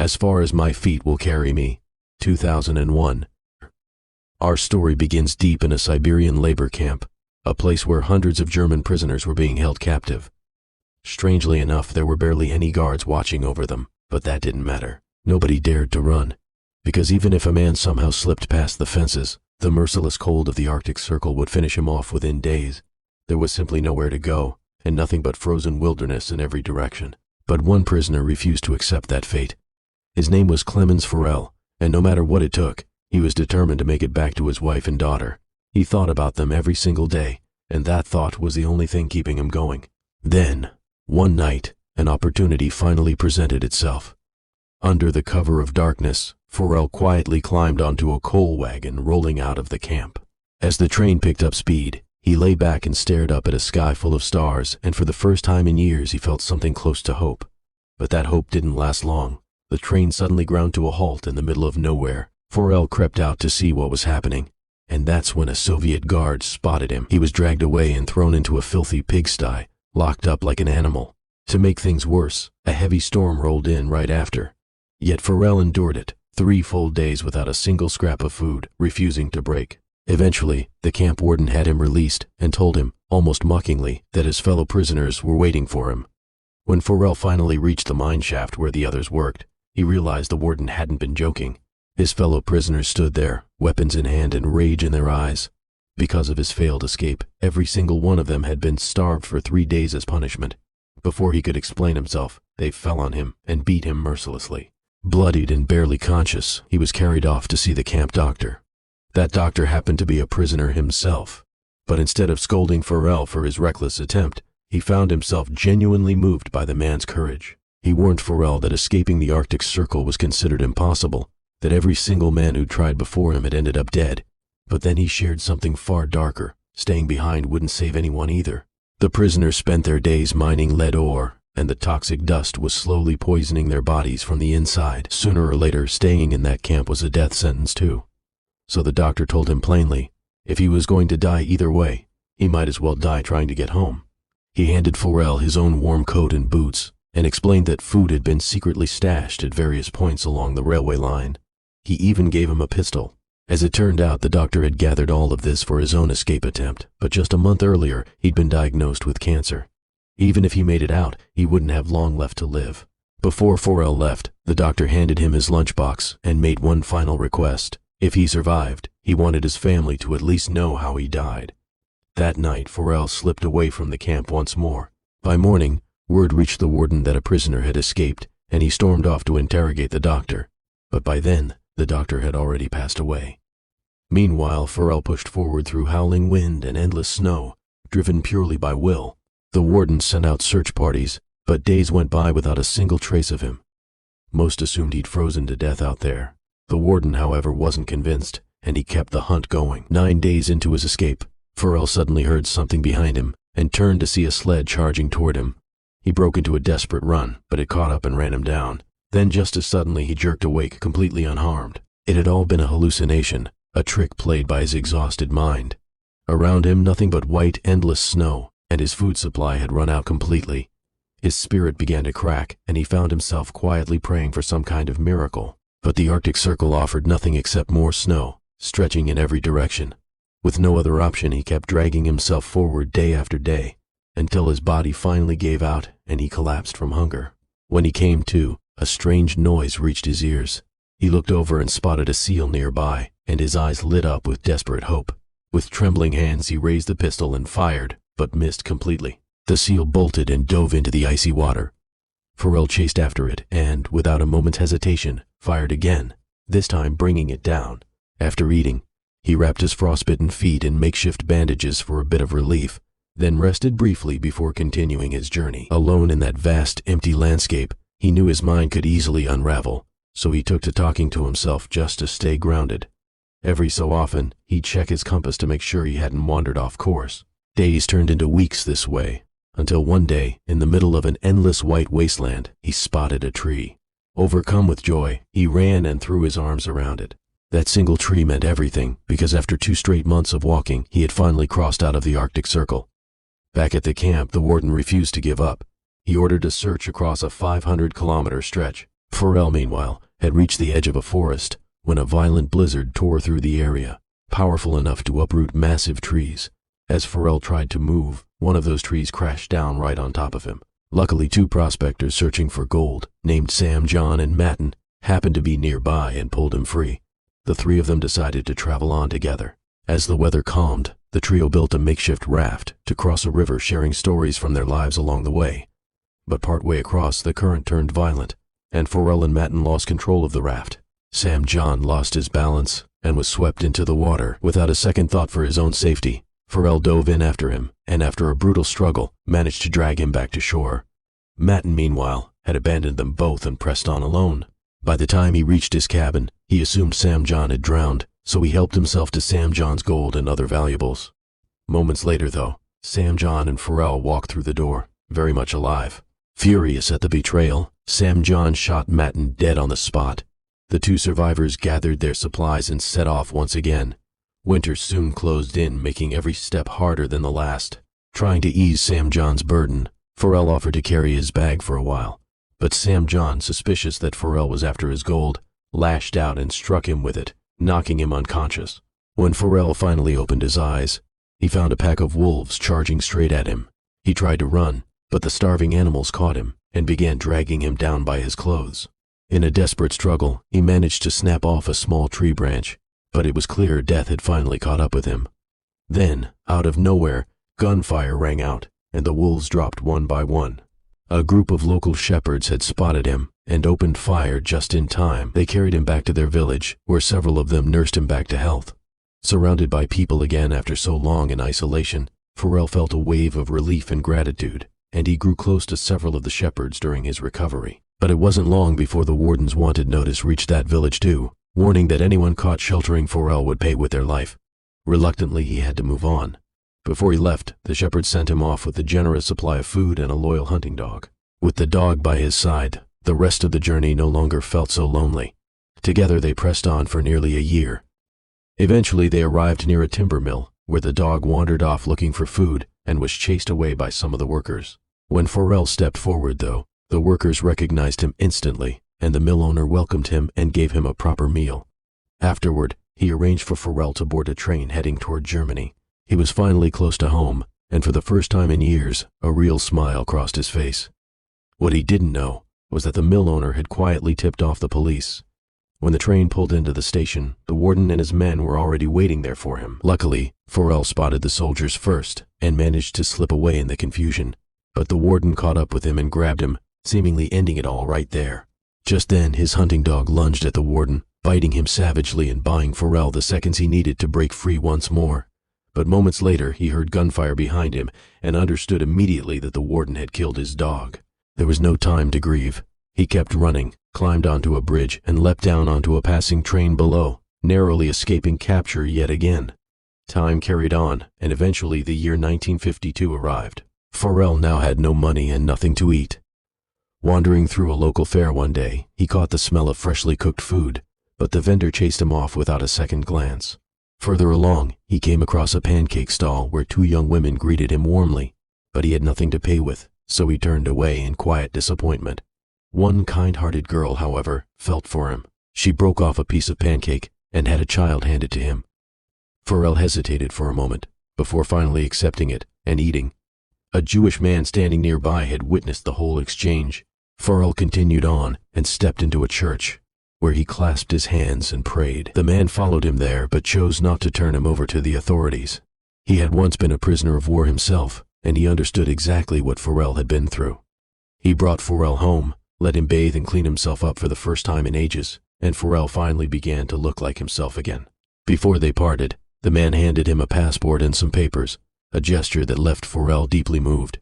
As far as my feet will carry me. 2001. Our story begins deep in a Siberian labor camp, a place where hundreds of German prisoners were being held captive. Strangely enough, there were barely any guards watching over them, but that didn't matter. Nobody dared to run, because even if a man somehow slipped past the fences, the merciless cold of the Arctic Circle would finish him off within days. There was simply nowhere to go, and nothing but frozen wilderness in every direction. But one prisoner refused to accept that fate. His name was Clemens Forell, and no matter what it took, he was determined to make it back to his wife and daughter. He thought about them every single day, and that thought was the only thing keeping him going. Then, one night, an opportunity finally presented itself. Under the cover of darkness, Forell quietly climbed onto a coal wagon rolling out of the camp. As the train picked up speed, he lay back and stared up at a sky full of stars, and for the first time in years he felt something close to hope. But that hope didn't last long. The train suddenly ground to a halt in the middle of nowhere. Forell crept out to see what was happening, and that's when a Soviet guard spotted him. He was dragged away and thrown into a filthy pigsty, locked up like an animal. To make things worse, a heavy storm rolled in right after. Yet Forell endured it, 3 full days without a single scrap of food, refusing to break. Eventually, the camp warden had him released and told him, almost mockingly, that his fellow prisoners were waiting for him. When Forell finally reached the mine shaft where the others worked, he realized the warden hadn't been joking. His fellow prisoners stood there, weapons in hand and rage in their eyes. Because of his failed escape, every single one of them had been starved for 3 days as punishment. Before he could explain himself, they fell on him and beat him mercilessly. Bloodied and barely conscious, he was carried off to see the camp doctor. That doctor happened to be a prisoner himself. But instead of scolding Forell for his reckless attempt, he found himself genuinely moved by the man's courage. He warned Forell that escaping the Arctic Circle was considered impossible, that every single man who tried before him had ended up dead. But then he shared something far darker. Staying behind wouldn't save anyone either. The prisoners spent their days mining lead ore, and the toxic dust was slowly poisoning their bodies from the inside. Sooner or later, staying in that camp was a death sentence too. So the doctor told him plainly, if he was going to die either way, he might as well die trying to get home. He handed Forell his own warm coat and boots, and explained that food had been secretly stashed at various points along the railway line. He even gave him a pistol. As it turned out, the doctor had gathered all of this for his own escape attempt, but just a month earlier, he'd been diagnosed with cancer. Even if he made it out, he wouldn't have long left to live. Before Forell left, the doctor handed him his lunchbox and made one final request. If he survived, he wanted his family to at least know how he died. That night, Forell slipped away from the camp once more. By morning, word reached the warden that a prisoner had escaped, and he stormed off to interrogate the doctor. But by then, the doctor had already passed away. Meanwhile, Forell pushed forward through howling wind and endless snow, driven purely by will. The warden sent out search parties, but days went by without a single trace of him. Most assumed he'd frozen to death out there. The warden, however, wasn't convinced, and he kept the hunt going. 9 days into his escape, Forell suddenly heard something behind him and turned to see a sled charging toward him. He broke into a desperate run, but it caught up and ran him down. Then just as suddenly he jerked awake, completely unharmed. It had all been a hallucination, a trick played by his exhausted mind. Around him, nothing but white, endless snow, and his food supply had run out completely. His spirit began to crack, and he found himself quietly praying for some kind of miracle. But the Arctic Circle offered nothing except more snow, stretching in every direction. With no other option, he kept dragging himself forward day after day, until his body finally gave out and he collapsed from hunger. When he came to, a strange noise reached his ears. He looked over and spotted a seal nearby, and his eyes lit up with desperate hope. With trembling hands, he raised the pistol and fired, but missed completely. The seal bolted and dove into the icy water. Forell chased after it and, without a moment's hesitation, fired again, this time bringing it down. After eating, he wrapped his frostbitten feet in makeshift bandages for a bit of relief, then rested briefly before continuing his journey. Alone in that vast, empty landscape, he knew his mind could easily unravel, so he took to talking to himself just to stay grounded. Every so often, he'd check his compass to make sure he hadn't wandered off course. Days turned into weeks this way, until one day, in the middle of an endless white wasteland, he spotted a tree. Overcome with joy, he ran and threw his arms around it. That single tree meant everything, because after 2 straight months of walking, he had finally crossed out of the Arctic Circle. Back at the camp, the warden refused to give up. He ordered a search across a 500-kilometer stretch. Forell, meanwhile, had reached the edge of a forest when a violent blizzard tore through the area, powerful enough to uproot massive trees. As Forell tried to move, one of those trees crashed down right on top of him. Luckily, two prospectors searching for gold, named Sam, John, and Matten, happened to be nearby and pulled him free. The three of them decided to travel on together. As the weather calmed, the trio built a makeshift raft to cross a river, sharing stories from their lives along the way. But partway across, the current turned violent, and Forell and Matten lost control of the raft. Sam John lost his balance and was swept into the water. Without a second thought for his own safety, Forell dove in after him, and after a brutal struggle, managed to drag him back to shore. Matten, meanwhile, had abandoned them both and pressed on alone. By the time he reached his cabin, he assumed Sam John had drowned, so he helped himself to Sam John's gold and other valuables. Moments later, though, Sam John and Forell walked through the door, very much alive. Furious at the betrayal, Sam John shot Matten dead on the spot. The two survivors gathered their supplies and set off once again. Winter soon closed in, making every step harder than the last. Trying to ease Sam John's burden, Forell offered to carry his bag for a while. But Sam John, suspicious that Forell was after his gold, lashed out and struck him with it, knocking him unconscious. When Forell finally opened his eyes, he found a pack of wolves charging straight at him. He tried to run, but the starving animals caught him and began dragging him down by his clothes. In a desperate struggle, he managed to snap off a small tree branch, but it was clear death had finally caught up with him. Then, out of nowhere, gunfire rang out, and the wolves dropped one by one. A group of local shepherds had spotted him and opened fire just in time. They carried him back to their village, where several of them nursed him back to health. Surrounded by people again after so long in isolation, Forell felt a wave of relief and gratitude, and he grew close to several of the shepherds during his recovery. But it wasn't long before the warden's wanted notice reached that village too, warning that anyone caught sheltering Forell would pay with their life. Reluctantly, he had to move on. Before he left, the shepherds sent him off with a generous supply of food and a loyal hunting dog. With the dog by his side, the rest of the journey no longer felt so lonely. Together they pressed on for nearly a year. Eventually they arrived near a timber mill, where the dog wandered off looking for food and was chased away by some of the workers. When Forell stepped forward, though, the workers recognized him instantly, and the mill owner welcomed him and gave him a proper meal. Afterward, he arranged for Forell to board a train heading toward Germany. He was finally close to home, and for the first time in years, a real smile crossed his face. What he didn't know was that the mill owner had quietly tipped off the police. When the train pulled into the station, the warden and his men were already waiting there for him. Luckily, Forell spotted the soldiers first and managed to slip away in the confusion. But the warden caught up with him and grabbed him, seemingly ending it all right there. Just then, his hunting dog lunged at the warden, biting him savagely and buying Forell the seconds he needed to break free once more. But moments later, he heard gunfire behind him and understood immediately that the warden had killed his dog. There was no time to grieve. He kept running, climbed onto a bridge, and leapt down onto a passing train below, narrowly escaping capture yet again. Time carried on, and eventually the year 1952 arrived. Forell now had no money and nothing to eat. Wandering through a local fair one day, he caught the smell of freshly cooked food, but the vendor chased him off without a second glance. Further along, he came across a pancake stall where two young women greeted him warmly, but he had nothing to pay with, so he turned away in quiet disappointment. One kind-hearted girl, however, felt for him. She broke off a piece of pancake and had a child handed to him. Forell hesitated for a moment, before finally accepting it and eating. A Jewish man standing nearby had witnessed the whole exchange. Forell continued on and stepped into a church, where he clasped his hands and prayed. The man followed him there, but chose not to turn him over to the authorities. He had once been a prisoner of war himself, and he understood exactly what Forell had been through. He brought Forell home, let him bathe and clean himself up for the first time in ages, and Forell finally began to look like himself again. Before they parted, the man handed him a passport and some papers, a gesture that left Forell deeply moved.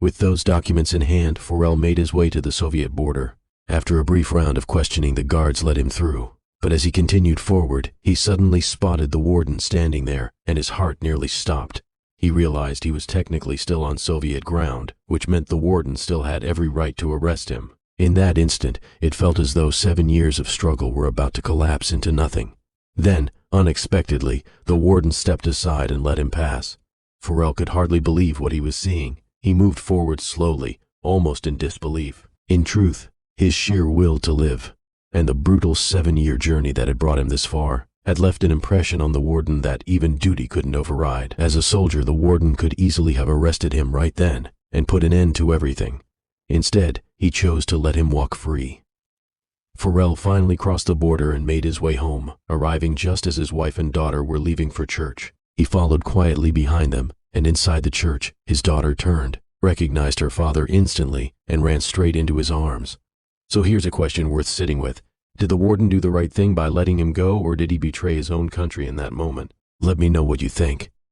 With those documents in hand, Forell made his way to the Soviet border. After a brief round of questioning, the guards let him through. But as he continued forward, he suddenly spotted the warden standing there, and his heart nearly stopped. He realized he was technically still on Soviet ground, which meant the warden still had every right to arrest him. In that instant, it felt as though 7 years of struggle were about to collapse into nothing. Then, unexpectedly, the warden stepped aside and let him pass. Forell could hardly believe what he was seeing. He moved forward slowly, almost in disbelief. In truth, His sheer will to live, and the brutal 7-year journey that had brought him this far, had left an impression on the warden that even duty couldn't override. As a soldier, the warden could easily have arrested him right then and put an end to everything. Instead, he chose to let him walk free. Forell finally crossed the border and made his way home, arriving just as his wife and daughter were leaving for church. He followed quietly behind them, and inside the church, his daughter turned, recognized her father instantly, and ran straight into his arms. So here's a question worth sitting with. Did the warden do the right thing by letting him go, or did he betray his own country in that moment? Let me know what you think.